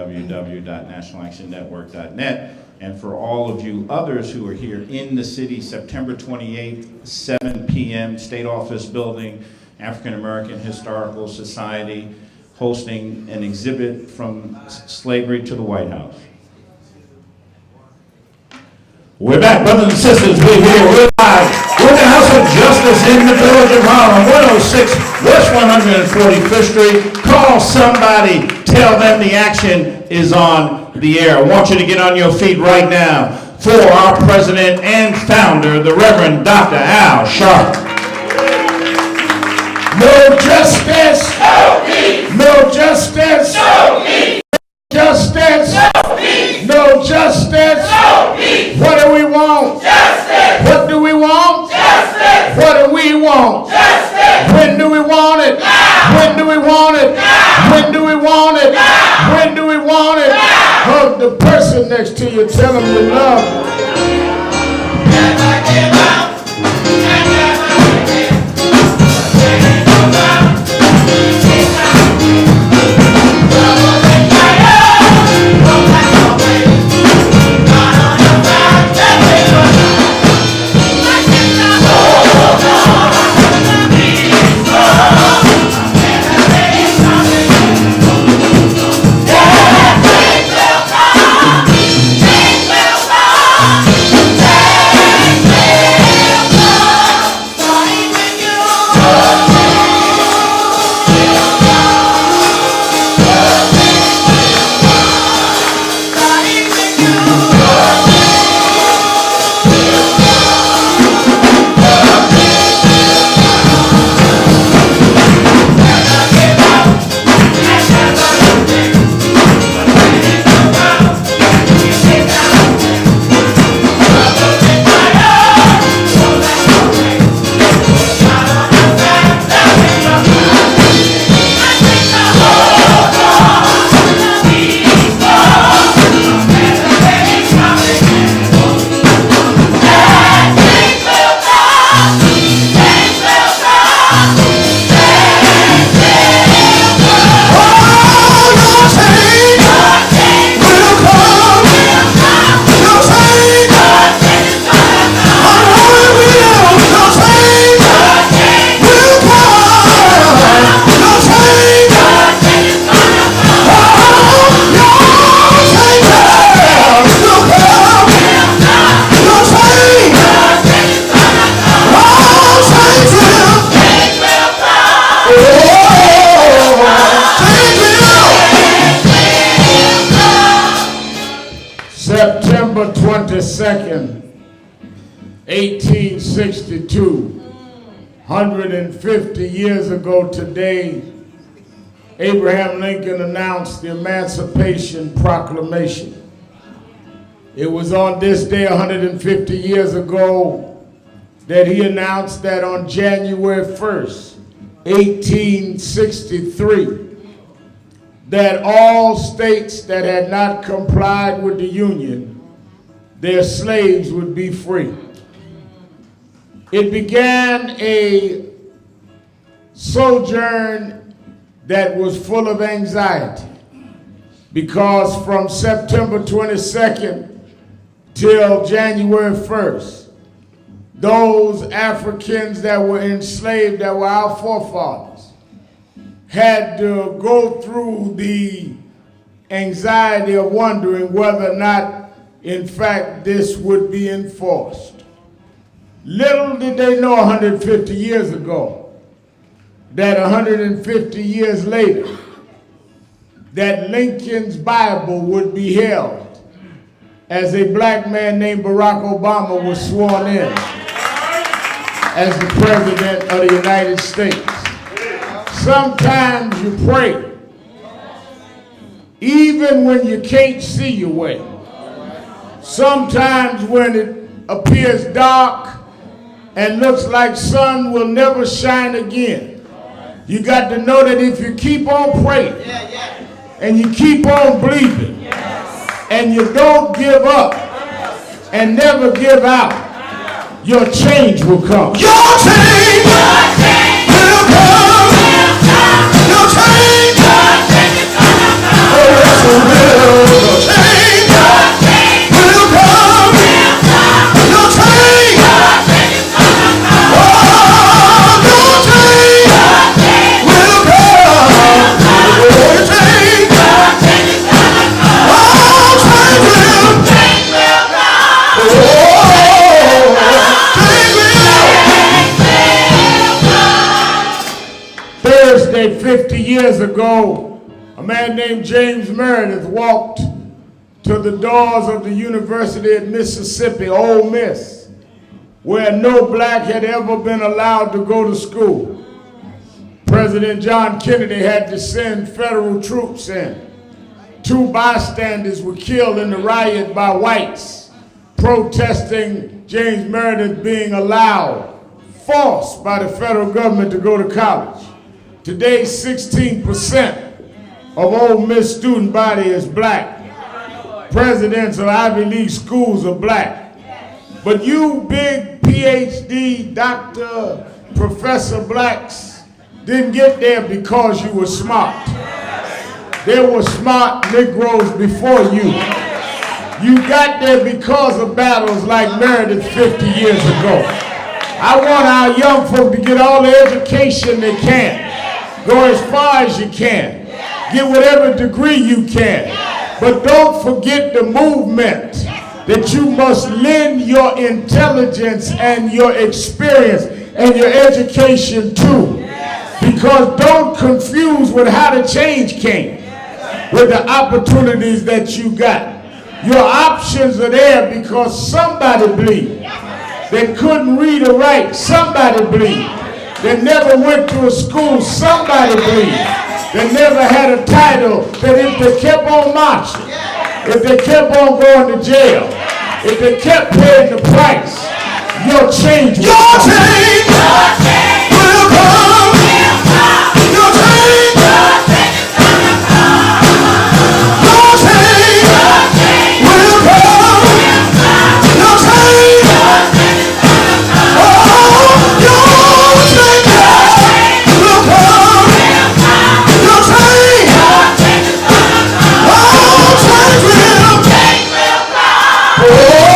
www.nationalactionnetwork.net. And for all of you others who are here in the city, September 28th, 7 p.m., State Office Building, African American Historical Society, hosting an exhibit from slavery to the White House. We're back, brothers and sisters. We're here. We're live. We're in the House of Justice in the Village of Harlem, 106 West 145th Street. Call somebody. Tell them the action is on the air. I want you to get on your feet right now for our president and founder, the Reverend Dr. Al Sharpton. No justice. No peace. No justice. No peace. Justice. No peace. No justice. No peace. What do we want? Justice. What do we want? Justice. What do we want? Justice. When do we want it? Now. When do we want it? Now. When do we want it? Now. When do we want it? Now. Hug the person next to you. Tell them you love them. Never give up. September 22nd, 1862, 150 years ago today, Abraham Lincoln announced the Emancipation Proclamation. It was on this day 150 years ago that he announced that on January 1st, 1863, that all states that had not complied with the Union, their slaves would be free. It began a sojourn that was full of anxiety, because from September 22nd till January 1st, those Africans that were enslaved, that were our forefathers, had to go through the anxiety of wondering whether or not, in fact, this would be enforced. Little did they know 150 years ago that 150 years later, that Lincoln's Bible would be held as a black man named Barack Obama was sworn in as the President of the United States. Sometimes you pray, even when you can't see your way. Sometimes when it appears dark and looks like sun will never shine again, you got to know that if you keep on praying and you keep on believing and you don't give up and never give out, your change will come. Your change will come. Your change. Oh, yes, it will. say 50 years ago, a man named James Meredith walked to the doors of the University of Mississippi, Ole Miss, where no black had ever been allowed to go to school. President John Kennedy had to send federal troops in. 2 bystanders were killed in the riot by whites, protesting James Meredith being allowed, forced by the federal government to go to college. Today, 16% of Ole Miss student body is black. Presidents of Ivy League schools are black. But you big PhD, doctor, professor blacks didn't get there because you were smart. There were smart Negroes before you. You got there because of battles like Meredith 50 years ago. I want our young folk to get all the education they can. Go as far as you can. Get whatever degree you can. But don't forget the movement that you must lend your intelligence and your experience and your education to. Because don't confuse with how the change came, with the opportunities that you got. Your options are there because somebody believed. They couldn't read or write, somebody believed. They never went to a school, somebody believed. They never had a title, that if they kept on marching, if they kept on going to jail, if they kept paying the price, your change will come. Your change will come. Your change will come. Your change will come. Your change. Oh, your change will come. Your change. Oh, change will come. Oh.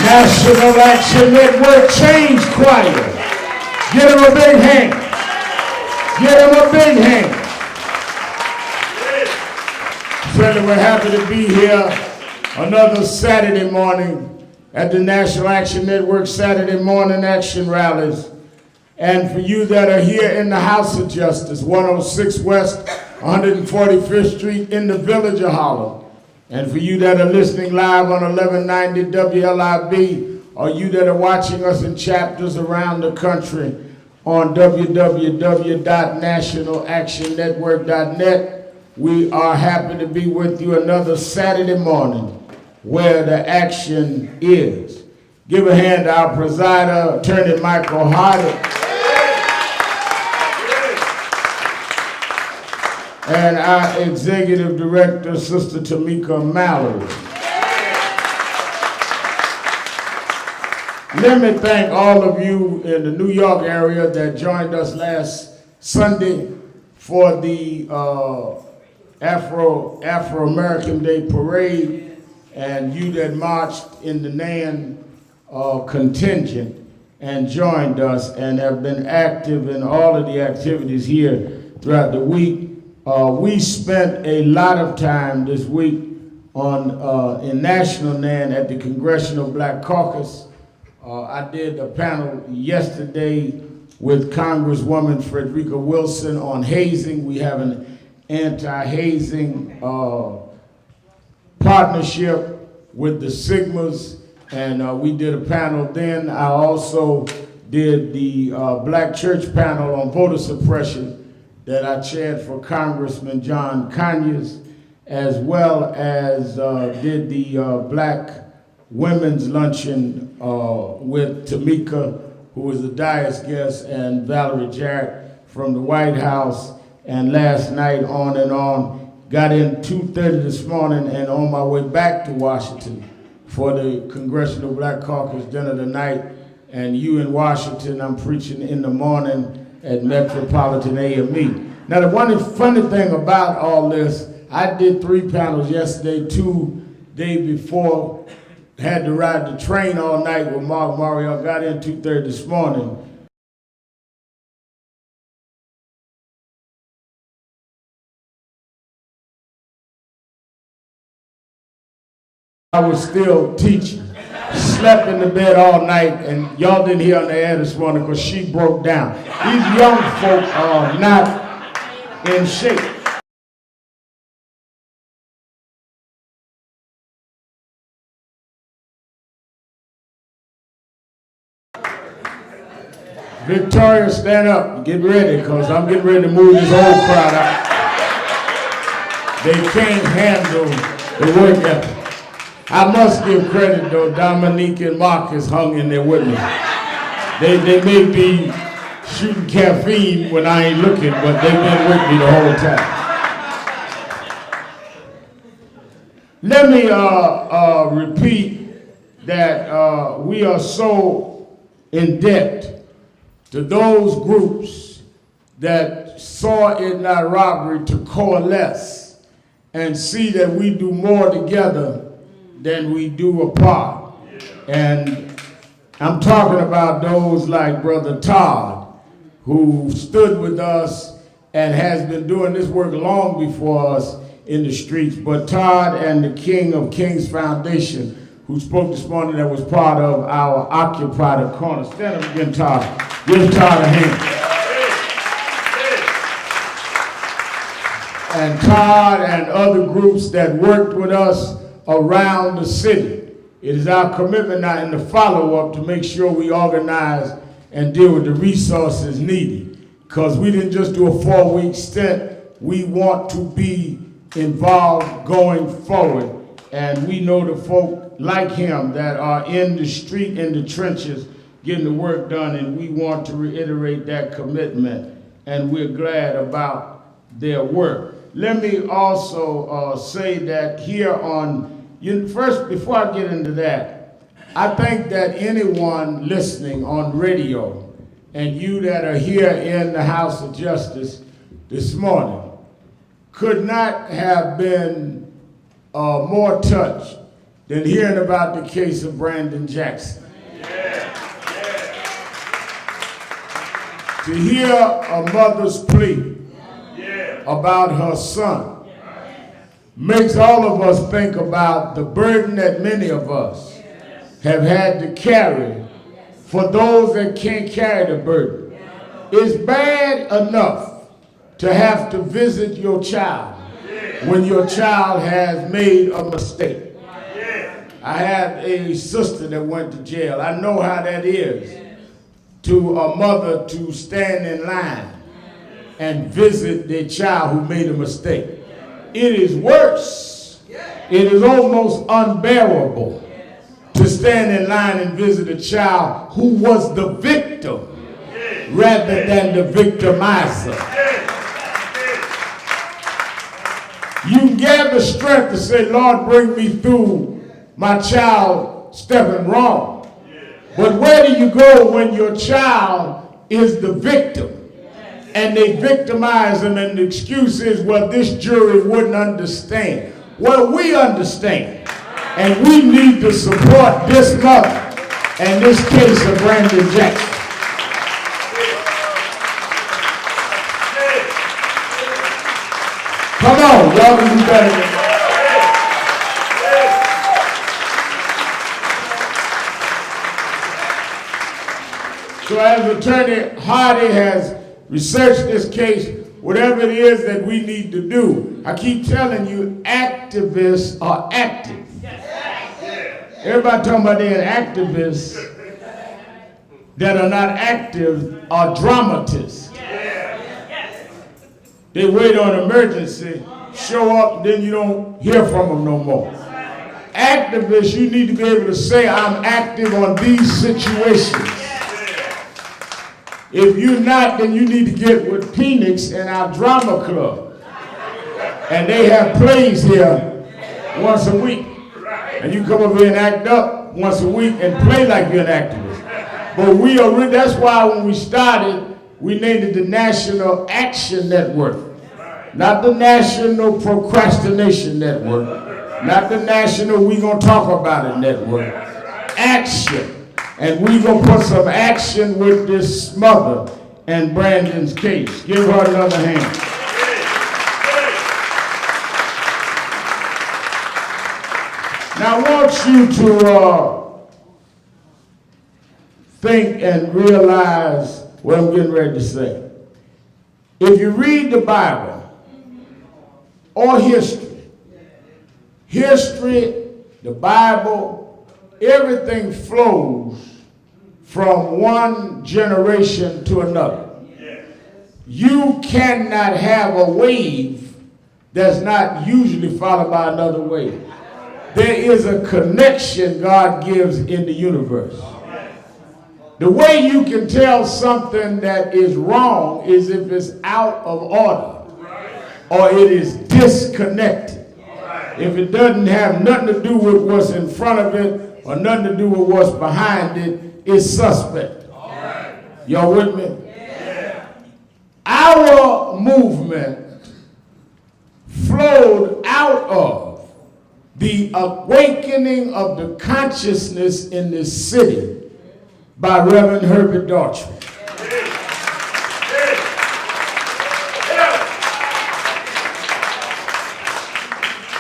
National Action Network Change Choir. Give them a big hand. Give them a big hand. Certainly we're happy to be here another Saturday morning at the National Action Network Saturday morning action rallies. And for you that are here in the House of Justice, 106 West 145th Street in the Village of Harlem. And for you that are listening live on 1190 WLIB, or you that are watching us in chapters around the country on www.nationalactionnetwork.net, we are happy to be with you another Saturday morning where the action is. Give a hand to our presider, Attorney Michael Hardy, and our Executive Director, Sister Tamika Mallory. Let me thank all of you in the New York area that joined us last Sunday for the Afro-American Day Parade, and you that marched in the NAN contingent and joined us and have been active in all of the activities here throughout the week. We spent a lot of time this week in National NAN at the Congressional Black Caucus. I did a panel yesterday with Congresswoman Frederica Wilson on hazing. We have an anti-hazing partnership with the Sigmas, and we did a panel then. I also did the Black Church panel on voter suppression that I chaired for Congressman John Conyers, as well as did the Black Women's Luncheon with Tamika, who was the Dias guest, and Valerie Jarrett from the White House, and last night on and on. Got in 2:30 this morning and on my way back to Washington for the Congressional Black Caucus dinner tonight. And you in Washington, I'm preaching in the morning at Metropolitan AME. Now the one funny thing about all this, I did 3 panels yesterday, 2 day before, had to ride the train all night with Mark Mario, got in 2:30 this morning. I was still teaching. Slept in the bed all night, and y'all didn't hear on the air this morning because she broke down. These young folk are not in shape. Victoria, stand up. Get ready, because I'm getting ready to move this whole crowd out. They can't handle the work ethic. I must give credit, though. Dominique and Marcus hung in there with me. They may be shooting caffeine when I ain't looking, but they've been with me the whole time. Let me repeat that we are so in debt to those groups that saw it not robbery to coalesce and see that we do more together than we do apart. And I'm talking about those like Brother Todd, who stood with us and has been doing this work long before us in the streets. But Todd and the King of Kings Foundation, who spoke this morning, that was part of our Occupy the Corner. Stand up again, Todd. Give Todd a hand. And Todd and other groups that worked with us around the city. It is our commitment now in the follow-up to make sure we organize and deal with the resources needed. Because we didn't just do a 4-week stint. We want to be involved going forward. And we know the folk like him that are in the street, in the trenches, getting the work done, and we want to reiterate that commitment. And we're glad about their work. Let me also say that here on, first, before I get into that, I think that anyone listening on radio and you that are here in the House of Justice this morning could not have been more touched than hearing about the case of Brandon Jackson. To hear a mother's plea about her son makes all of us think about the burden that many of us have had to carry for those that can't carry the burden. It's bad enough to have to visit your child when your child has made a mistake. I had a sister that went to jail. I know how that is to a mother to stand in line and visit their child who made a mistake. It is worse. It is almost unbearable to stand in line and visit a child who was the victim rather than the victimizer. You can gather strength to say, Lord, bring me through my child stepping wrong. But where do you go when your child is the victim? And they victimize them, and the excuse is, well, this jury wouldn't understand. Well, we understand. And we need to support this mother and this case of Brandon Jackson. Come on, y'all can do better than that. So as Attorney Hardy has researched this case, whatever it is that we need to do, I keep telling you, activists are active. Everybody talking about they're activists that are not active are dramatists. They wait on emergency show up, then you don't hear from them no more. Activists, you need to be able to say, I'm active on these situations. If you're not, then you need to get with Phoenix and our drama club. And they have plays here once a week. And you come over here and act up once a week and play like you're an activist. But that's why when we started, we named it the National Action Network. Not the National Procrastination Network. Not the National We Gonna Talk About It Network. Action. And we gonna put some action with this mother and Brandon's case. Give her another hand. Now I want you to think and realize what I'm getting ready to say. If you read the Bible or history, the Bible, everything flows from one generation to another. You cannot have a wave that's not usually followed by another wave. There is a connection God gives in the universe. The way you can tell something that is wrong is if it's out of order or it is disconnected. If it doesn't have nothing to do with what's in front of it or nothing to do with what's behind it, it's suspect. Y'all with me? Yeah. Our movement flowed out of the awakening of the consciousness in this city by Reverend Herbert Daughtry.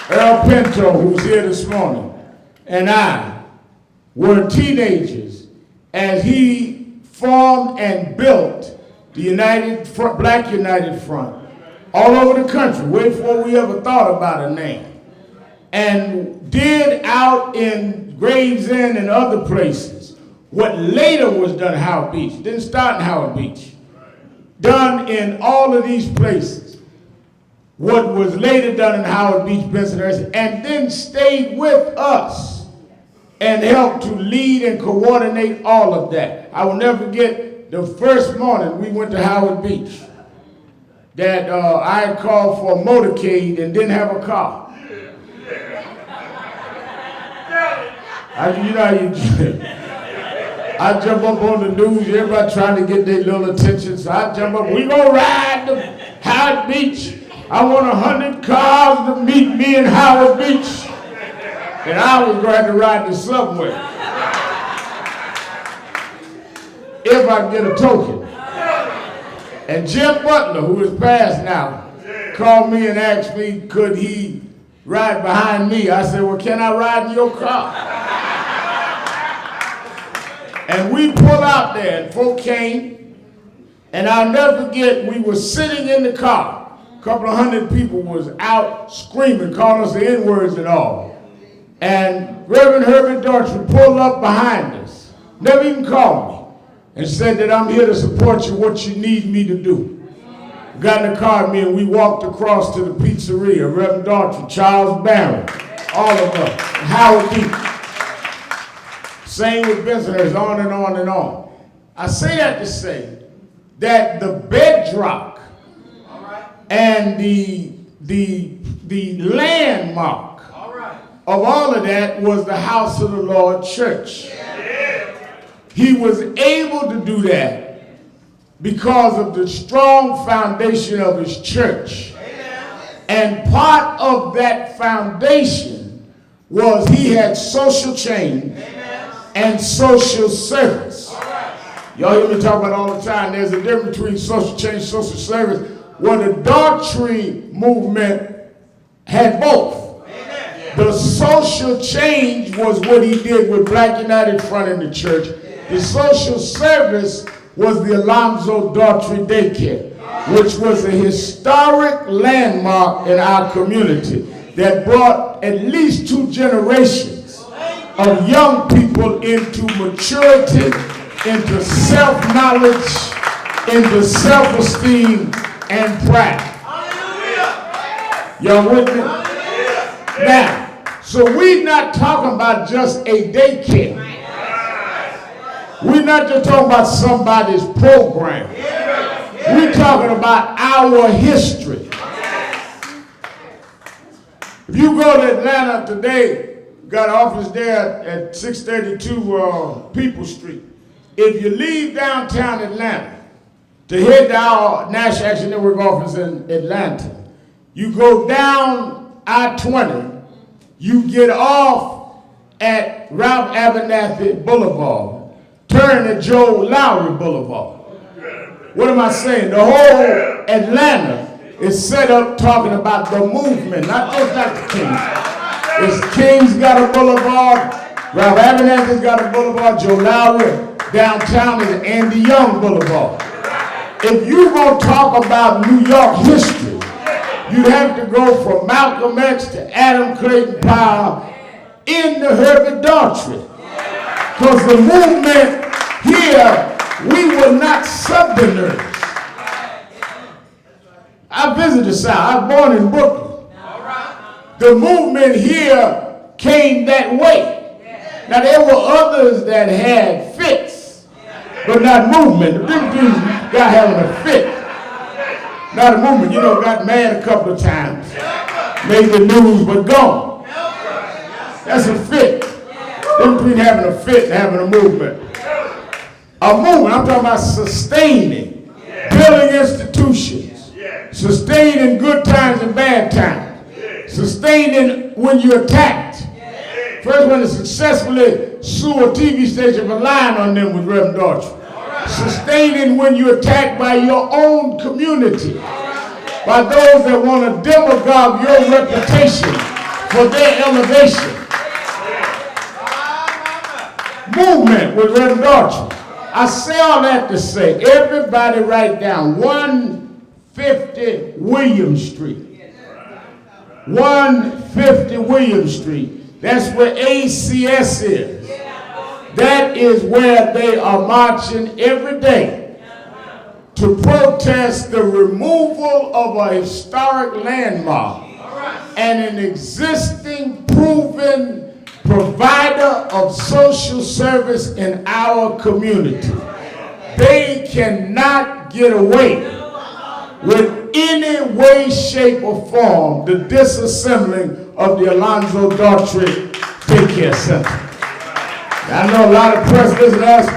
Earl Pinto, who's here this morning, and I were teenagers as he formed and built the Black United Front all over the country, way before we ever thought about a name, and did out in Gravesend and other places what later was done in Howard Beach. Didn't start in Howard Beach. Done in all of these places. What was later done in Howard Beach, Pennsylvania, and then stayed with us and helped to lead and coordinate all of that. I will never forget the first morning we went to Howard Beach that I had called for a motorcade and didn't have a car. I jump up on the news, everybody trying to get their little attention, so I jump up, we gonna ride to Howard Beach. I want 100 cars to meet me in Howard Beach. And I was going to ride the subway. If I get a token. And Jim Butler, who is passed now, called me and asked me, could he ride behind me? I said, well, can I ride in your car? And we pulled out there, and folk came, and I'll never forget, we were sitting in the car. A couple of hundred people was out screaming, calling us the N-words and all. And Reverend Herbert Daughtry pulled up behind us, never even called me, and said that I'm here to support you, what you need me to do. Got in the car with me and we walked across to the pizzeria, Reverend Daughtry, Charles Barron, all of us, Howard Beach. Same with Bensonhurst, on and on and on. I say that to say that the bedrock and the landmark of all of that was the House of the Lord Church. He was able to do that because of the strong foundation of his church. And part of that foundation was he had social change and social service. Y'all hear me talk about all the time, there's a difference between social change and social service. Well, the Daughtry movement had both. The social change was what he did with Black United Front in the church. The social service was the Alonzo Daughtry Daycare, which was a historic landmark in our community that brought at least 2 generations of young people into maturity, into self-knowledge, into self-esteem and pride. Y'all with me? Now, so we're not talking about just a daycare. We're not just talking about somebody's program. We're talking about our history. If you go to Atlanta today, got an office there at 632 People Street. If you leave downtown Atlanta to head to our National Action Network office in Atlanta, you go down I-20, you get off at Ralph Abernathy Boulevard, turn at Joe Lowry Boulevard. What am I saying? The whole Atlanta is set up talking about the movement, not just Dr. King. It's King's got a boulevard, Ralph Abernathy's got a boulevard, Joe Lowry. Downtown is Andy Young Boulevard. If you're going to talk about New York history, you have to go from Malcolm X to Adam Clayton Powell into Herbert Daughtry. Because the movement here, we were not Southerners. I visited the South. I was born in Brooklyn. The movement here came that way. Now, there were others that had fits, but not movement. The difference is got having a fit, not a movement. You know, got mad a couple of times, made the news, but gone. That's a fit. Difference between having a fit and having a movement. A movement, I'm talking about sustaining, building institutions, sustaining good times and bad times, sustaining when you're attacked. First one to successfully sue a TV station for lying on them with Reverend Daughtry. Sustaining when you're attacked by your own community, by those that want to demagogue your reputation for their elevation. Movement with Reverend Daughtry. I say all that to say, everybody write down 150 William Street. 150 William Street. That's where ACS is. That is where they are marching every day to protest the removal of a historic landmark and an existing proven provider of social service in our community. They cannot get away with any way, shape, or form the disassembling of the Alonzo Daughtry Daycare Center. I know a lot of press listen to us.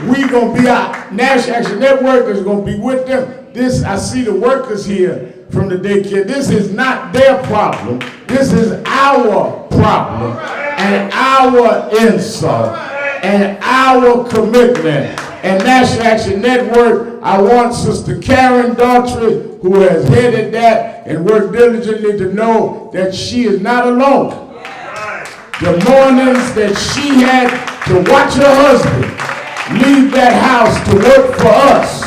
We gonna be our National Action Network is gonna be with them. This, I see the workers here from the daycare. This is not their problem. This is our problem and our insult and our commitment. And National Action Network, I want Sister Karen Daughtry, who has headed that and worked diligently, to know that she is not alone. The mornings that she had to watch her husband leave that house to work for us,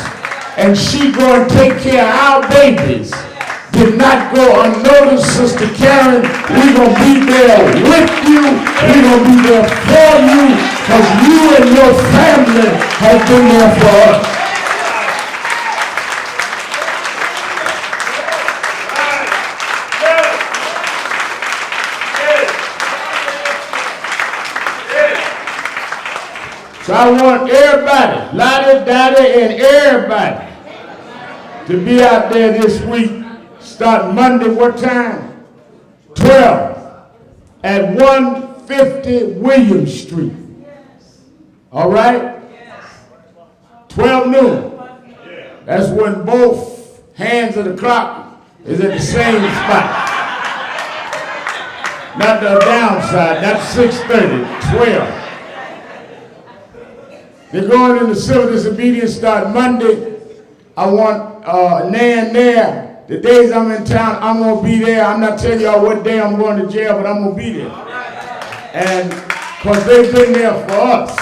and she go and take care of our babies, did not go unnoticed. Sister Karen, we're going to be there with you. We're going to be there for you, because you and your family have been there for us. So I want everybody, Lottie, Dottie, and everybody to be out there this week, starting Monday, what time? 12 at 150 William Street. All right? 12 noon. That's when both hands of the clock is at the same spot. Not the downside, that's 6:30, 12. They're going into civil disobedience start Monday. I want Nan there. The days I'm in town, I'm going to be there. I'm not telling y'all what day I'm going to jail, but I'm going to be there. And because they've been there for us.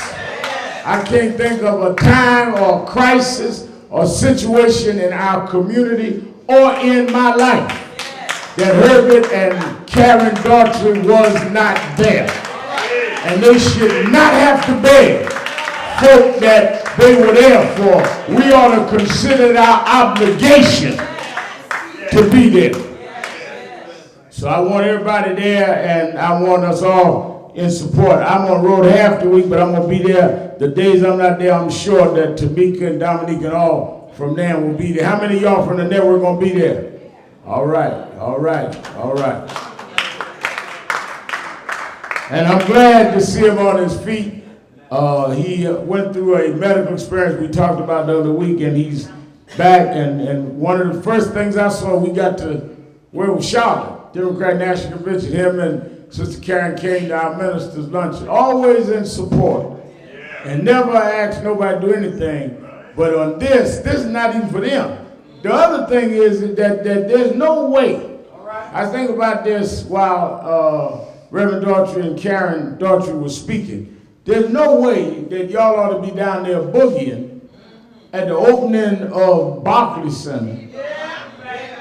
I can't think of a time or a crisis or situation in our community or in my life that Herbert and Karen Daughtry was not there. And they should not have to beg folk that they were there for. We ought to consider it our obligation to be there. So I want everybody there, and I want us all in support. I'm on the road half the week, but I'm going to be there. The days I'm not there, I'm sure that Tamika and Dominique and all from there will be there. How many of y'all from the network going to be there? All right, all right, all right. And I'm glad to see him on his feet. He went through a medical experience we talked about the other week, and he's back. And one of the first things I saw, we got to where was Charlotte, Democrat National Convention, him and Sister Karen came to our ministers' luncheon, always in support, and never asked nobody to do anything. But on this is not even for them. The other thing is that there's no way. I think about this while Reverend Daughtry and Karen Daughtry was speaking. There's no way that y'all ought to be down there boogieing at the opening of Barclays Center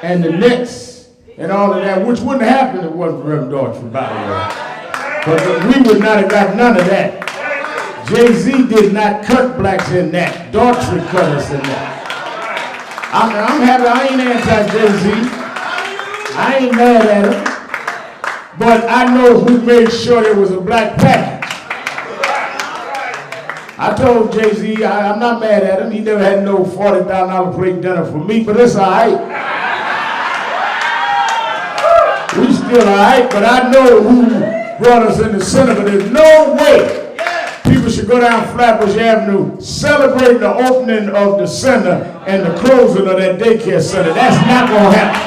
and the Knicks and all of that, which wouldn't happen if it wasn't for Reverend Daughtry, by the way. But we would not have got none of that. Jay-Z did not cut blacks in that. Daughtry cut us in that. I'm happy. I ain't anti-Jay-Z. I ain't mad at him. But I know who made sure there was a black package. I told Jay-Z, I'm not mad at him. He never had no $40,000 plate dinner for me, but it's all right. We still all right, but I know who brought us in the center, but there's no way people should go down Flatbush Avenue celebrating the opening of the center and the closing of that daycare center. That's not going to happen.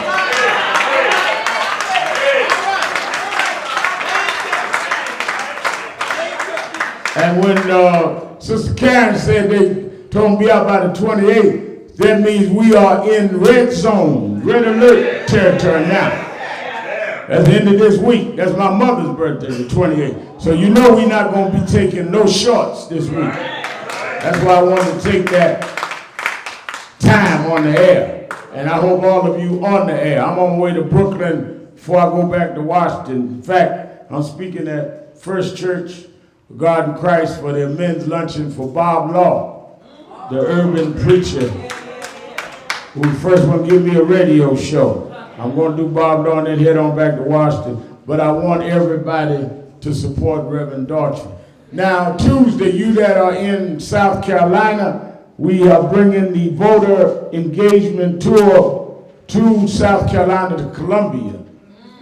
And when Sister Karen said they told me out by the 28th, that means we are in red zone, red alert territory now. At the end of this week, that's my mother's birthday, the 28th. So you know we're not going to be taking no shorts this week. That's why I wanted to take that time on the air. And I hope all of you on the air. I'm on my way to Brooklyn before I go back to Washington. In fact, I'm speaking at First Church of God in Christ for their men's luncheon for Bob Law, the urban preacher, who first want to give me a radio show. I'm going to do Bob Law and then head on back to Washington. But I want everybody to support Reverend Daughtry. Now, Tuesday, you that are in South Carolina, we are bringing the voter engagement tour to South Carolina to Columbia.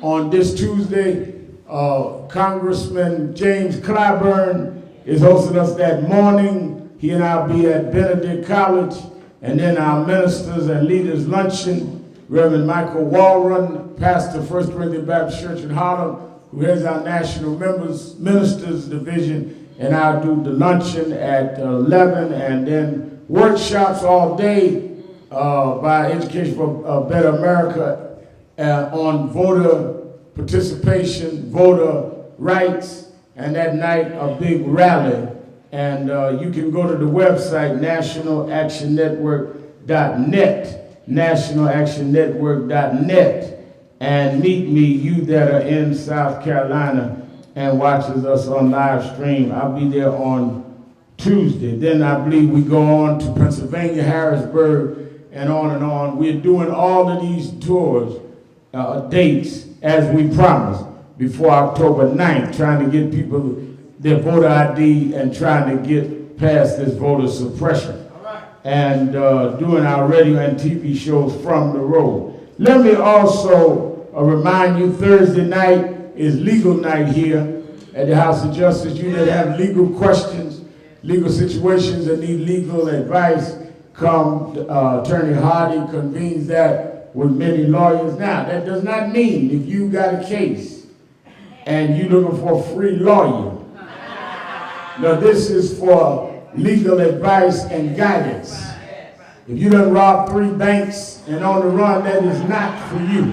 On this Tuesday, Congressman James Clyburn is hosting us that morning. He and I will be at Benedict College, and then our ministers and leaders luncheon. Reverend Michael Walron, pastor First Corinthian Baptist Church in Harlem, who heads our National Ministers Division, and I'll do the luncheon at 11, and then workshops all day by Education for a Better America on voter participation, voter rights, and that night a big rally. And you can go to the website, nationalactionnetwork.net. nationalactionnetwork.net, and meet me, you that are in South Carolina and watches us on live stream. I'll be there on Tuesday. Then I believe we go on to Pennsylvania, Harrisburg, and on and on. We're doing all of these tours, dates, as we promised, before October 9th, trying to get people their voter ID and trying to get past this voter suppression. And doing our radio and TV shows from the road. Let me also remind you, Thursday night is legal night here at the House of Justice. You that have legal questions, legal situations that need legal advice, come. Attorney Hardy convenes that with many lawyers. Now, that does not mean if you got a case and you're looking for a free lawyer. No, this is for legal advice and guidance. If you done rob 3 banks and on the run, that is not for you.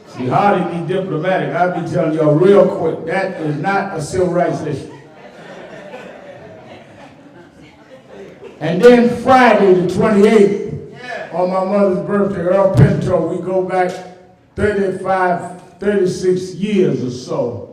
See, Hardy be diplomatic. I'll be telling y'all real quick, that is not a civil rights issue. And then Friday the 28th, on my mother's birthday, Earl Pinto, we go back 36 years or so.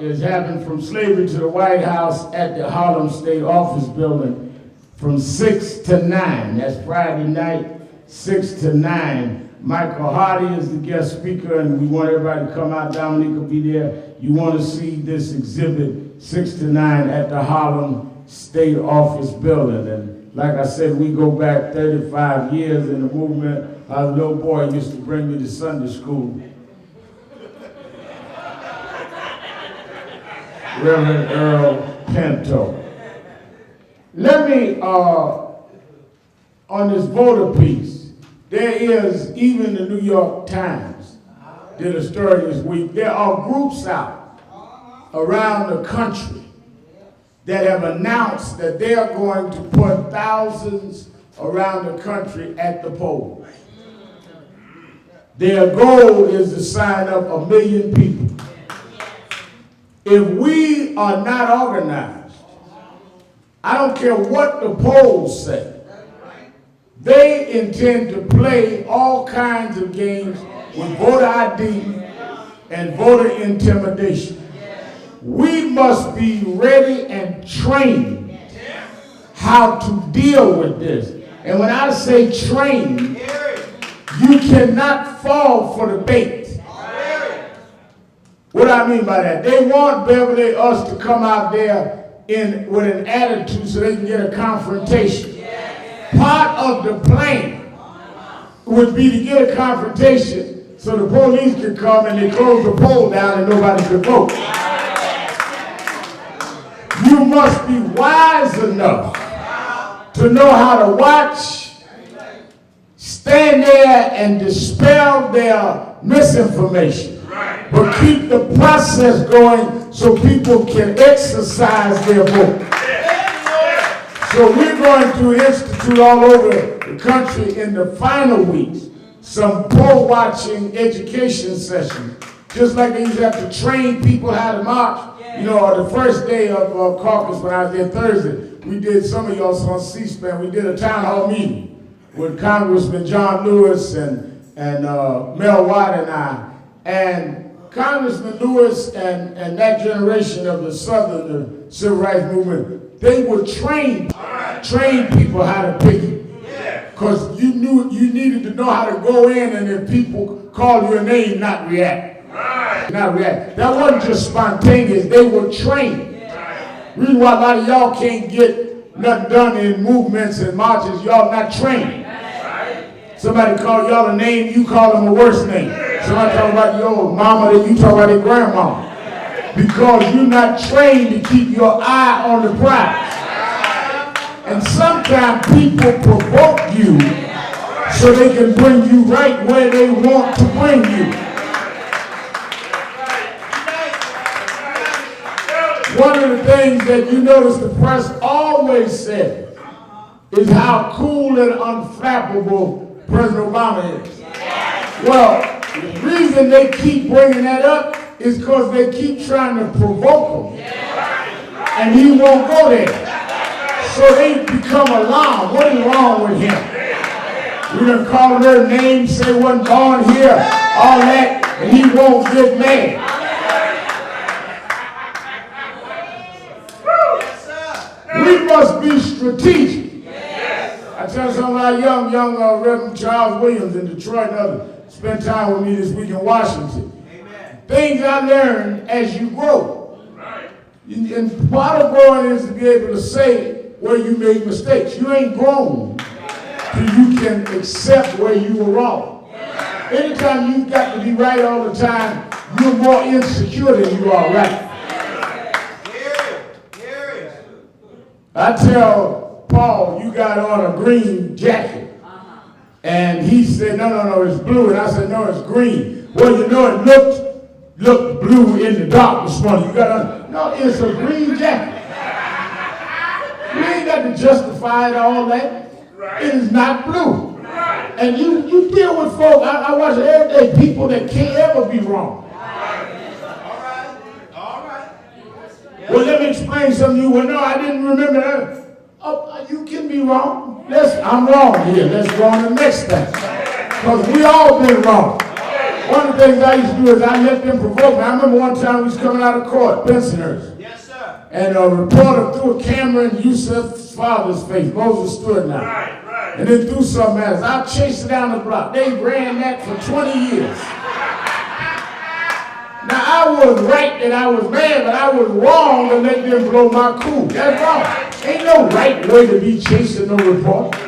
It happened from slavery to the White House at the Harlem State Office Building. from 6 to 9. That's Friday night, 6 to 9. Michael Hardy is the guest speaker, and we want everybody to come out. Dominique will be there. You want to see this exhibit, 6 to 9, at the Harlem State Office Building. And like I said, we go back 35 years in the movement. A little boy used to bring me to Sunday school. Reverend Earl Pinto. Let me, on this voter piece, there is, even the New York Times did a story this week. There are groups out around the country that have announced that they are going to put thousands around the country at the polls. Their goal is to sign up 1 million people. If we are not organized, I don't care what the polls say, they intend to play all kinds of games with voter ID and voter intimidation. We must be ready and trained how to deal with this. And when I say trained, you cannot fall for the bait. What do I mean by that? They want Beverly us to come out there with an attitude so they can get a confrontation. Part of the plan would be to get a confrontation so the police could come and they close the poll down and nobody could vote. You must be wise enough to know how to watch, stand there and dispel their misinformation, but keep the process going so people can exercise their vote. So we're going to institute all over the country in the final weeks some poll-watching education sessions, just like they used to have to train people how to march. You know, the first day of caucus when I was there Thursday, we did, some of y'all saw C-SPAN, we did a town hall meeting with Congressman John Lewis and Mel Watt and I. And Congressman Lewis and that generation of the Southern Civil Rights Movement, they would train people how to pick it. Because you knew you needed to know how to go in, and if people call your name, not react. Not react. That wasn't just spontaneous, they were trained. Reason why a lot of y'all can't get nothing done in movements and marches, y'all not trained. Somebody call y'all a name, you call them a worse name. Somebody talk about your mama, then you talk about their grandma. Because you're not trained to keep your eye on the prize. And sometimes people provoke you so they can bring you right where they want to bring you. One of the things that you notice the press always says is how cool and unflappable President Obama is. Well, the reason they keep bringing that up is because they keep trying to provoke him. And he won't go there. So they become alarmed. What is wrong with him? We done call her name, say wasn't born here, all that, and he won't get mad. We must be strategic. I tell some of our young Reverend Charles Williams in Detroit and others spent time with me this week in Washington. Things I learned as you grow. And part of growing is to be able to say where you made mistakes. You ain't grown till you can accept where you were wrong. Anytime you've got to be right all the time, you're more insecure than you are right. I tell Paul, you got on a green jacket. And he said, no, it's blue. And I said, no, it's green. Well, you know, it looked blue in the dark this morning. You got on, no, it's a green jacket. You ain't got to justify it all that. It is not blue. And you deal with folks, I watch every day, people that can't ever be wrong. Well, let me explain something to you. Well, no, I didn't remember that. Oh, you can be wrong. I'm wrong here. Let's go on to the next step. Because we all been wrong. One of the things I used to do is I let them provoke me. I remember one time we was coming out of court, Bensonhurst. Yes, sir. And a reporter threw a camera in Yusuf's father's face. Moses stood now. Right. And then threw something at us. I chased it down the block. They ran that for 20 years. Now, I was right that I was mad, but I was wrong to let them blow my cool. That's wrong. Ain't no right way to be chasing no reporter.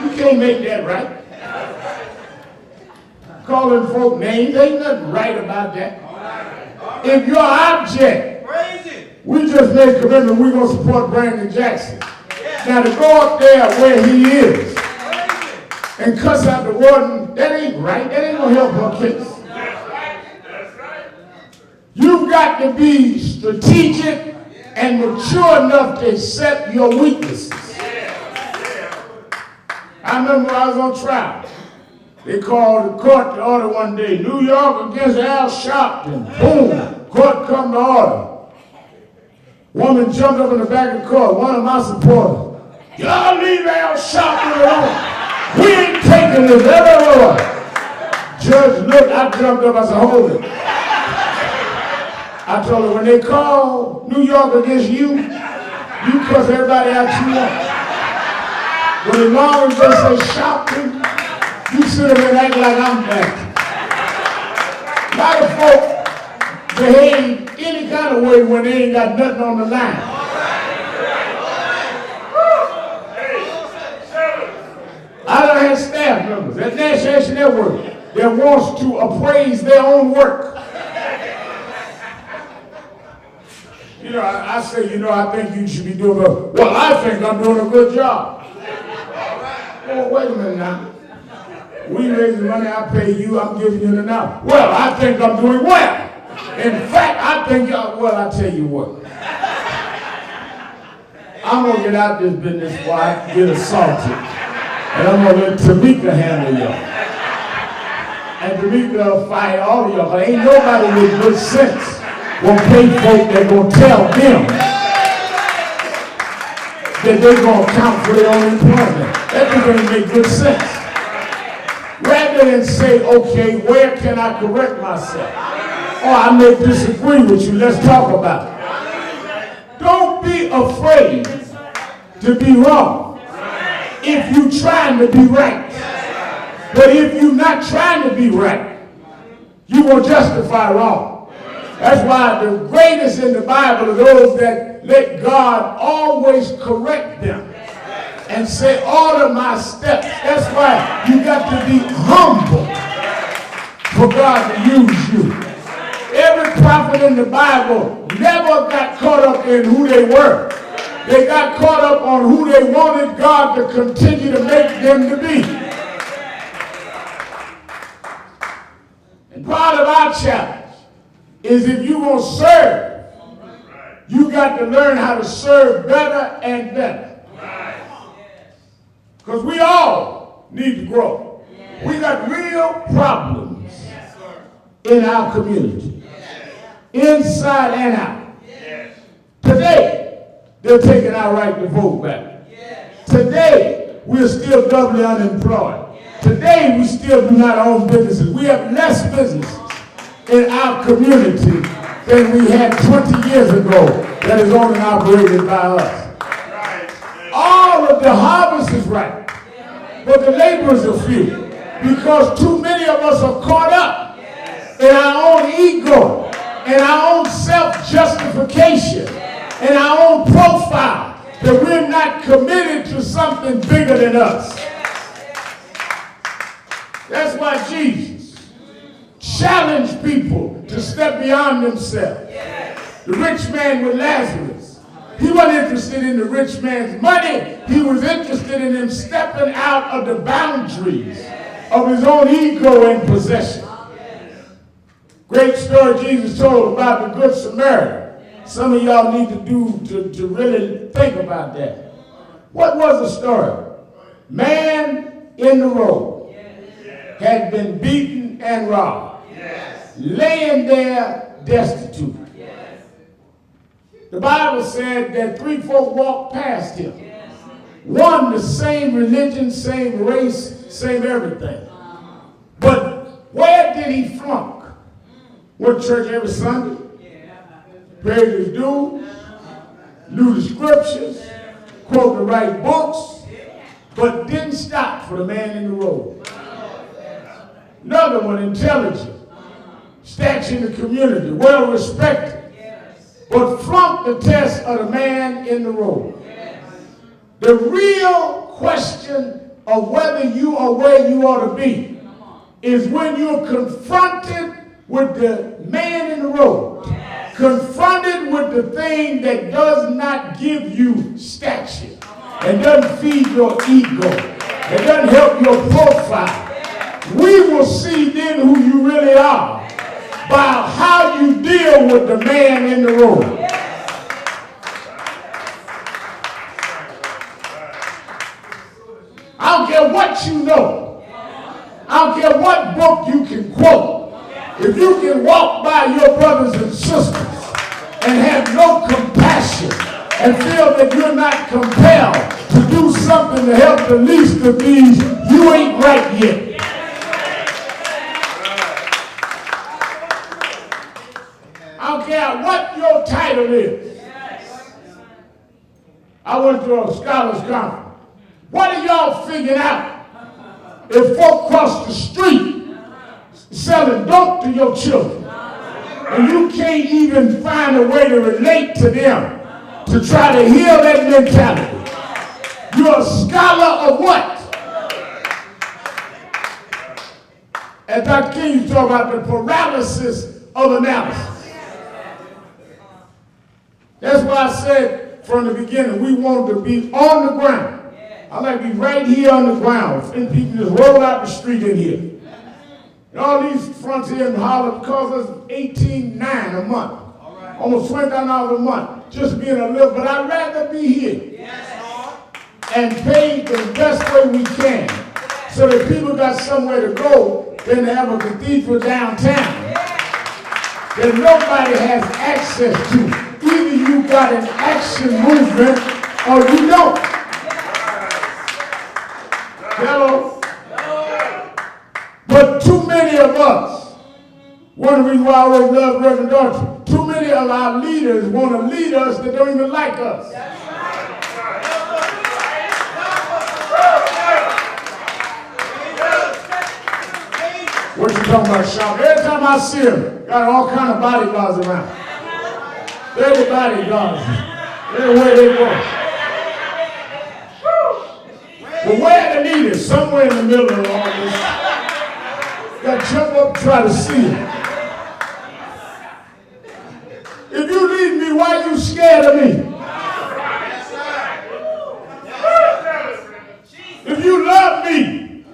You can't make that right. Calling folk names, ain't nothing right about that. If your object, we just made a commitment, we're going to support Brandon Jackson. Now to go up there where he is and cuss out the warden, that ain't right. That ain't going to help her case. You've got to be strategic and mature enough to accept your weaknesses. I remember I was on trial. They called the court to order one day, New York against Al Sharpton. Boom, court come to order. Woman jumped up in the back of the court, one of my supporters. Y'all leave Al Sharpton alone. We ain't taking this. Judge looked, I jumped up, I said, hold it. I told her, when they call New York against you, you cuss everybody out you want. But as long as they say Sharpton, you sit there and act like I'm back. A lot of folk behave any kind of way when they ain't got nothing on the line. I done had staff members at National Action Network that wants to appraise their own work. You know, I say, I think you should be doing well, I think I'm doing a good job. Well, wait a minute now. We raise the money, I pay you, I'm giving you the now. Well, I think I'm doing well. In fact, I think I tell you what. I'm going to get out this business before I get assaulted. And I'm going to let Tamika handle y'all. And Tamika will fight all of y'all. But ain't nobody with good sense will pay folk that going to tell them that they're going to count for their own employment. That doesn't make good sense. Rather than say, okay, where can I correct myself? Or I may disagree with you, let's talk about it. Don't be afraid to be wrong if you're trying to be right. But if you're not trying to be right, you will justify wrong. That's why the greatest in the Bible are those that let God always correct them and say, order my steps. That's why you got to be humble for God to use you. Every prophet in the Bible never got caught up in who they were. They got caught up on who they wanted God to continue to make them to be. And part of our challenge is if you're going to serve, you got to learn how to serve better and better. Because we all need to grow. We got real problems in our community, inside and out. Today, they're taking our right to vote back. Today, we're still doubly unemployed. Today, we still do not own businesses. We have less businesses in our community than we had 20 years ago that is owned and operated by us. All of the harvest is right, but the laborers are few because too many of us are caught up in our own ego, in our own self-justification, in our own profile, that we're not committed to something bigger than us. That's why Jesus challenged people to step beyond themselves. The rich man with Lazarus, he wasn't interested in the rich man's money. He was interested in him stepping out of the boundaries of his own ego and possession. Great story Jesus told about the Good Samaritan. Some of y'all need to really think about that. What was the story? Man in the road had been beaten and robbed, laying there destitute. The Bible said that 3 folk walked past him. One, the same religion, same race, same everything. But where did he flunk? Went to church every Sunday. paid his dues, knew the scriptures, quote the right books, but didn't stop for the man in the road. Another one, intelligent, stature in the community, well respected, but flunked the test of the man in the road. The real question of whether you are where you ought to be is when you're confronted with the man in the road, confronted with the thing that does not give you stature and doesn't feed your ego and doesn't help your profile. We will see then who you really are by how you deal with the man in the road. I don't care what you know. I don't care what book you can quote. If you can walk by your brothers and sisters and have no compassion and feel that you're not compelled to do something to help the least of these, you ain't right yet. I don't care what your title is. I went to a scholars conference. What are y'all figuring out if folk cross the street selling dope to your children and you can't even find a way to relate to them to try to heal that mentality? You're a scholar of what? And Dr. King, you talk about the paralysis of analysis. That's why I said from the beginning, we want to be on the ground. I like to be right here on the ground. And people just roll out the street in here. And all these fronts here in Holland cost us $18,900 a month. Almost $20,000 a month. Just being a little, but I'd rather be here. And pay the best way we can. So that people got somewhere to go than to have a cathedral downtown that nobody has access to. Either you got an action movement or you don't. Hello? But too many of us, one of the reasons why I always love Reverend Dorothy, too many of our leaders want to lead us that don't even like us. What you talking about, Sean? Every time I see him, got all kind of bodyguards around. They're the bodyguards. Everywhere they go. But where are the leaders? Somewhere in the middle of all this. Got to jump up and try to see him. If you lead me, why are you scared of me? If you love me,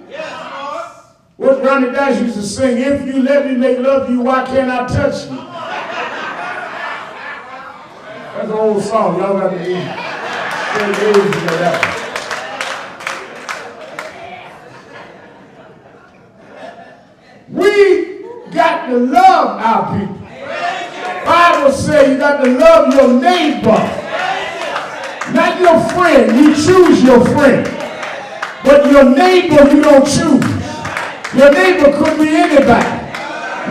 what Ronnie Dash used to sing, if you let me make love to you, why can't I touch you? That's an old song. Y'all got to be that. We got to love our people. Bible says you got to love your neighbor. Not your friend. You choose your friend. But your neighbor you don't choose. Your neighbor could be anybody.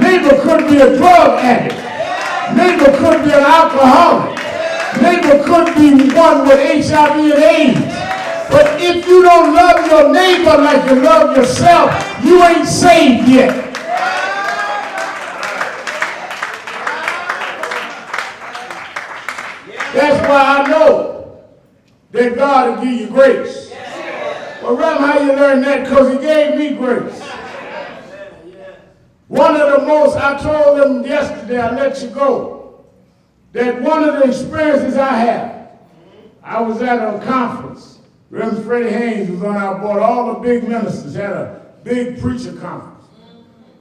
Neighbor could be a drug addict. Neighbor could be an alcoholic. Neighbor could be one with HIV and AIDS. But if you don't love your neighbor like you love yourself, you ain't saved yet. That's why I know that God will give you grace. Well, Reverend, how you learn that? Because he gave me grace. One of the most, I told them yesterday, I let you go, that one of the experiences I had, I was at a conference. Reverend Freddie Haynes was on our board. All the big ministers had a big preacher conference.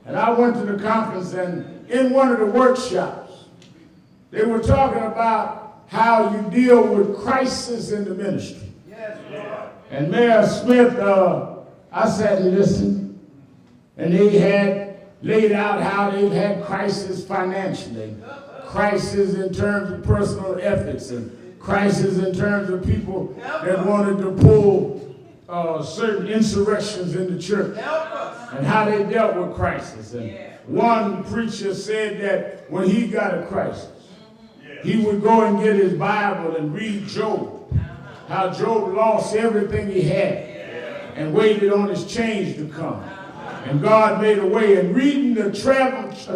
And I went to the conference, and in one of the workshops, they were talking about how you deal with crisis in the ministry. And Mayor Smith, I sat and listened, and they had laid out how they've had crisis financially, crisis in terms of personal ethics, and crisis in terms of people that wanted to pull certain insurrections in the church, and how they dealt with crisis. And one preacher said that when he got a crisis, he would go and get his Bible and read Job. How Job lost everything he had and waited on his change to come. And God made a way. And reading the travails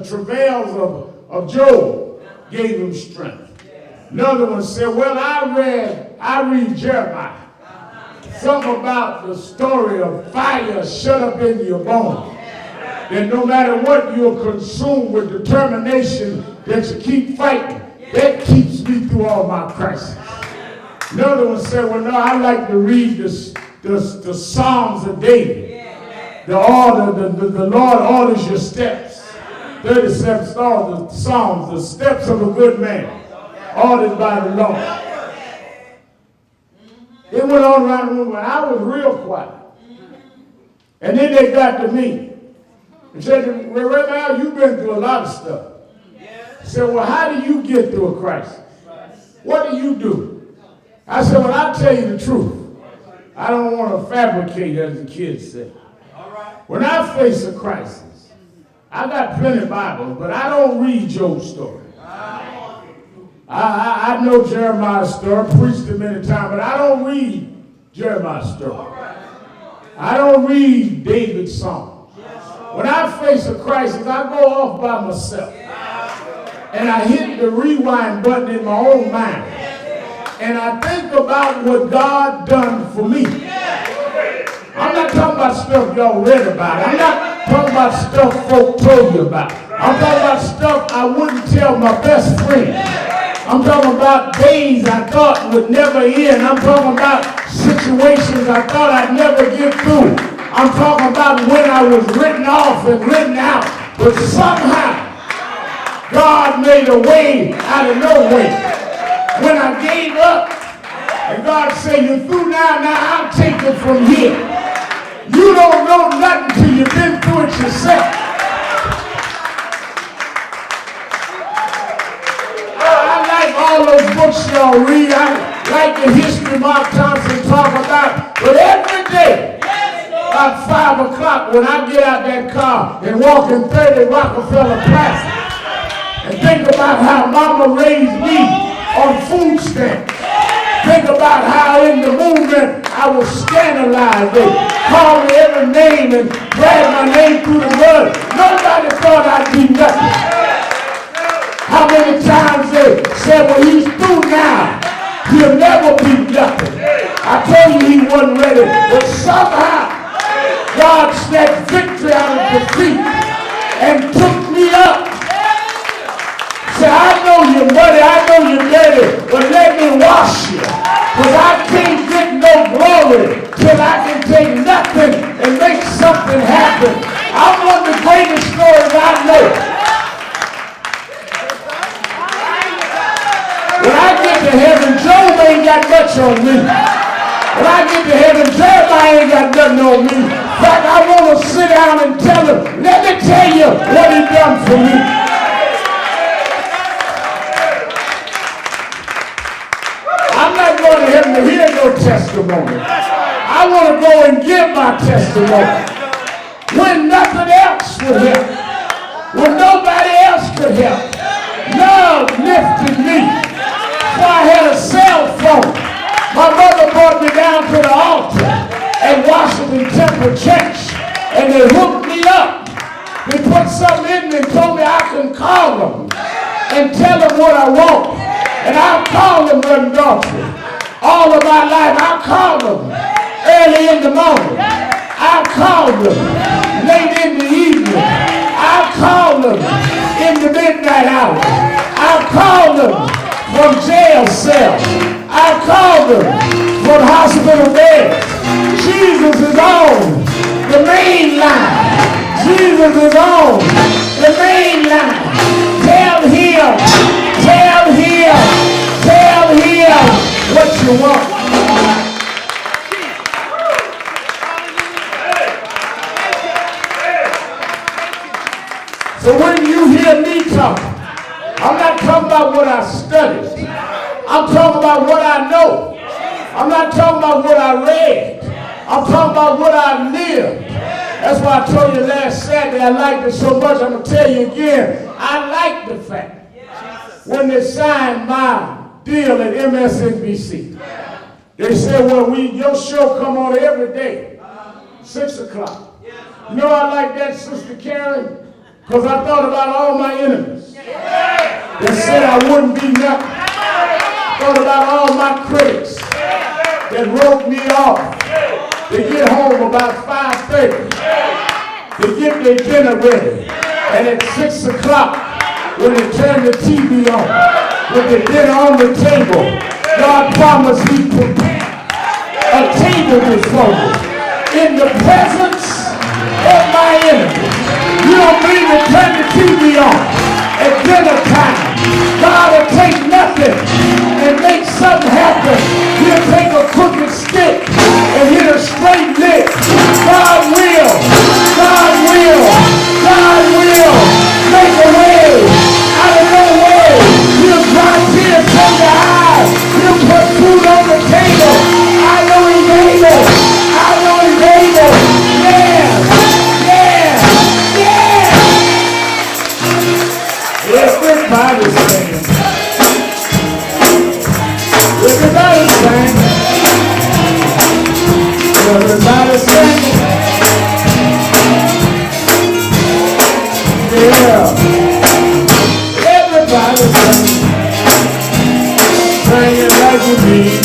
of Job gave him strength. Another one said, well, I read Jeremiah. Something about the story of fire shut up in your bones. That no matter what, you're consumed with determination that you keep fighting. That keeps me through all my crises. Another one said, well, no, I like to read the Psalms of David. The Lord orders your steps. 37 Psalms, the steps of a good man, ordered by the Lord. It went on around the room, and I was real quiet. And then they got to me and said, well, Reverend, you've been through a lot of stuff. I said, well, how do you get through a crisis? What do you do? I said, well, I'll tell you the truth. I don't want to fabricate, as the kids say. When I face a crisis, I got plenty of Bibles, but I don't read Job's story. I know Jeremiah's story, preached it many times, but I don't read Jeremiah's story. I don't read David's song. When I face a crisis, I go off by myself. And I hit the rewind button in my own mind. And I think about what God done for me. I'm not talking about stuff y'all read about. I'm not talking about stuff folk told you about. I'm talking about stuff I wouldn't tell my best friend. I'm talking about days I thought would never end. I'm talking about situations I thought I'd never get through. I'm talking about when I was written off and written out. But somehow, God made a way out of no way. When I gave up, and God said, you're through now, I'll take it from here. You don't know nothing till you've been through it yourself. All those books y'all read, I like the history Mark Thompson talk about, but every day, about 5 o'clock, when I get out that car and walk in 30 Rockefeller Plaza and think about how Mama raised me on food stamps, think about how in the movement I was scandalized. They called me every name and dragged my name through the mud. Nobody thought I'd be nothing. How many times they said, well, he's through now. He'll never be nothing. I told you he wasn't ready. But somehow, God snatched victory out of defeat and took me up. Said, I know you're muddy, I know you're dirty, but let me wash you. Because I can't get no glory till I can take nothing and make something happen. I'm one of the greatest stories I know. When I get to heaven, Job ain't got much on me. When I get to heaven, Jeremiah ain't got nothing on me. In fact, I want to sit down and tell him, let me tell you what he done for me. I'm not going to heaven to hear your testimony. I want to go and give my testimony. When nothing else would help. When nobody else could help. Love lifted me. Before I had a cell phone, my mother brought me down to the altar at Washington Temple Church, and they hooked me up. They put something in me and told me I can call them and tell them what I want. And I'll call them, Reverend Daughtry. All of my life, I'll call them early in the morning. I'll call them late in the evening. I'll call them in the midnight hour. I'll call them from jail cell. I called them from hospital bed. Jesus is on the main line. Jesus is on the main line. Tell him what you want. So when you hear me talk, I'm not talking about what I studied. I'm talking about what I know. I'm not talking about what I read. I'm talking about what I lived. That's why I told you last Saturday I liked it so much. I'm going to tell you again. I like the fact when they signed my deal at MSNBC. They said, well, your show come on every day, 6 o'clock. You know I like that, Sister Karen? Because I thought about all my enemies. They said I wouldn't be nothing. Thought about all my critics that wrote me off. They get home about 5:30. They get their dinner ready. And at 6 o'clock, when they turn the TV on, with the dinner on the table, God promised He prepared a table before me in the presence of my enemy. You don't believe it? Turn the TV on at dinner time. God will take nothing and make something happen. He'll take a crooked stick and hit a straight lick. God will make a way out of no way. He'll dry tears from your eyes. He'll put food on the table. I know He's able. I know He's able. Everybody's singing. Everybody's singing. Everybody's singing. Yeah. Everybody's singing. Singing like you mean it.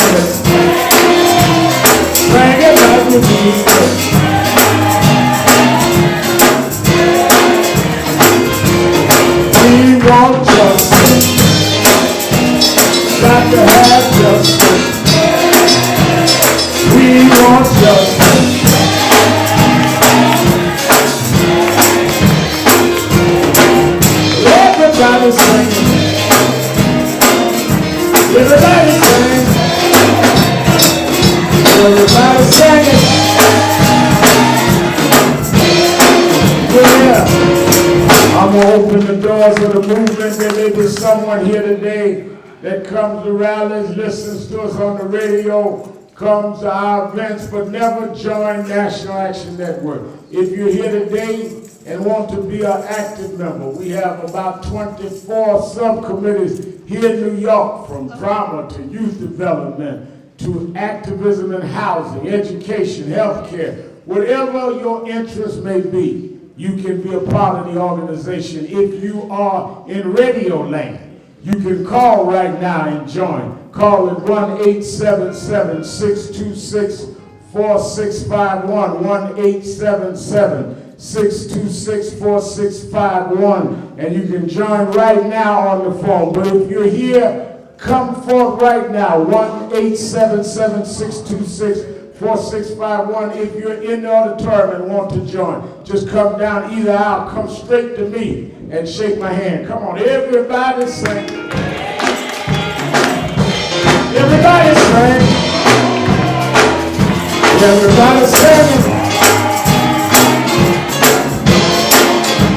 Singing like you mean it. We want justice. Got to have justice. We want justice. Everybody's singing. Everybody's singing. Everybody's singing. Yeah. I'm going to open the doors of the movement. There may be someone here today that comes to rallies, listens to us on the radio, comes to our events, but never joined National Action Network. If you're here today and want to be an active member, we have about 24 subcommittees here in New York, from drama to youth development to activism in housing, education, healthcare, whatever your interest may be. You can be a part of the organization. If you are in radio land, you can call right now and join. Call at 1-877-626-4651, 1-877-626-4651, and you can join right now on the phone. But if you're here, come forth right now, 1-877-626-4651. 4651. If you're in the auditorium and want to join, just come down either aisle, come straight to me and shake my hand. Come on, everybody sing. Everybody sing. Everybody sing.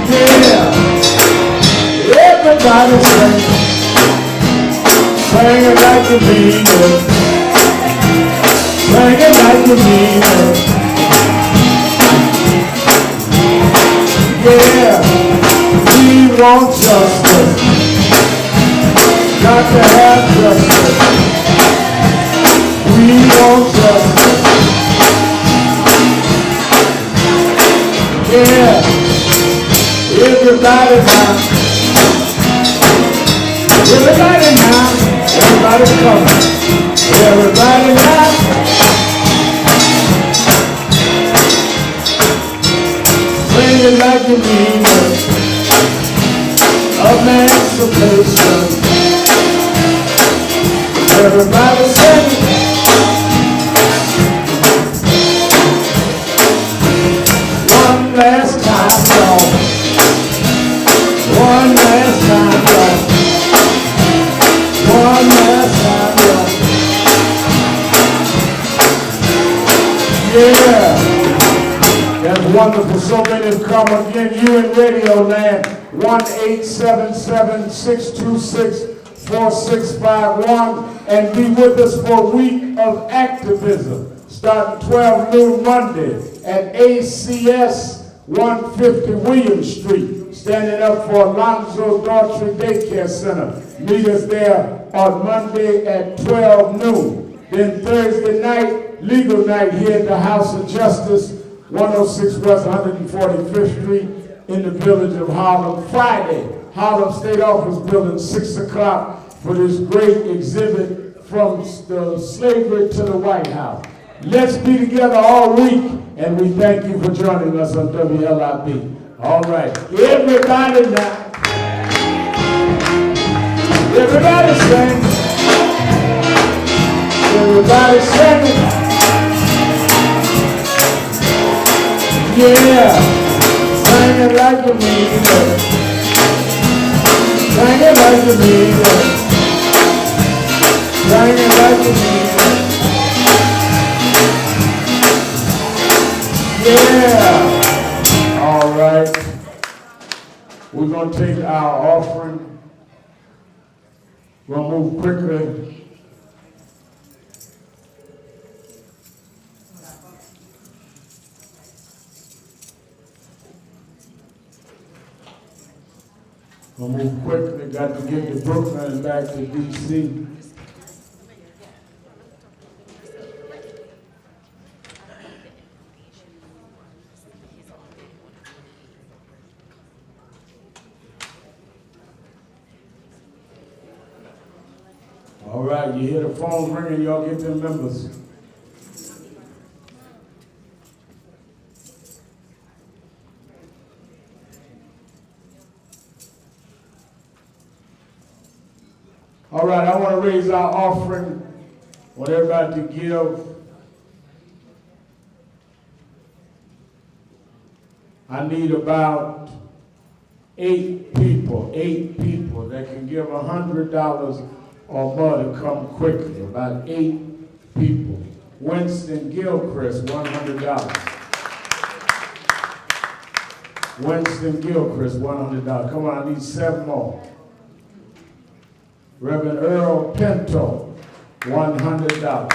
Yeah. Everybody sing. Sing it like you mean it. Sing it like you mean it. Yeah, we want justice. Got to have justice. We want justice. Yeah, everybody now. Everybody now. Everybody coming. Everybody now. Sing it like you mean it. Emancipation. Everybody sing it. One last time, y'all. One last time, y'all. One last time, y'all. Yeah. That's wonderful. So many have come again. You in radio land. 1-877-626-4651. And be with us for a week of activism. Starting 12 noon Monday at ACS 150 William Street, standing up for Alonzo Daughtry Daycare Center. Meet us there on Monday at 12 noon. Then Thursday night, legal night here at the House of Justice, 106 West 145th Street in the village of Harlem. Friday, Harlem State Office Building, 6 o'clock for this great exhibit from the slavery to the White House. Let's be together all week, and we thank you for joining us on WLIB. All right, everybody now. Everybody sing. Everybody sing. Yeah, sing it like you mean it. Sing it like you mean it. Sing it like you mean it. Yeah. All right. We're going to take our offering. We'll move quickly. We'll move quickly. Got to get to Brooklyn and back to D.C. All right, you hear the phone ringing, y'all get them members. All right, I want to raise our offering. I want everybody to give. I need about 8 people that can give $100 or more to come quickly. About 8 people. Winston Gilchrist, $100. Winston Gilchrist, $100. Come on, I need 7 more. Reverend Earl Pinto, $100.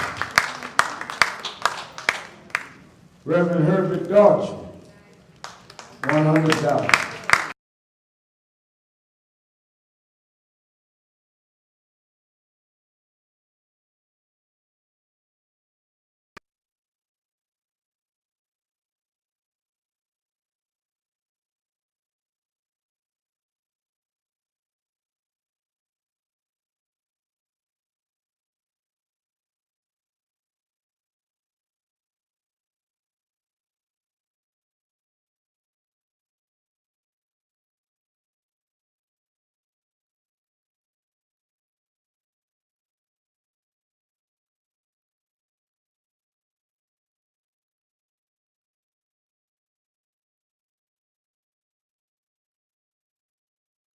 Reverend Herbert Daughtry, $100.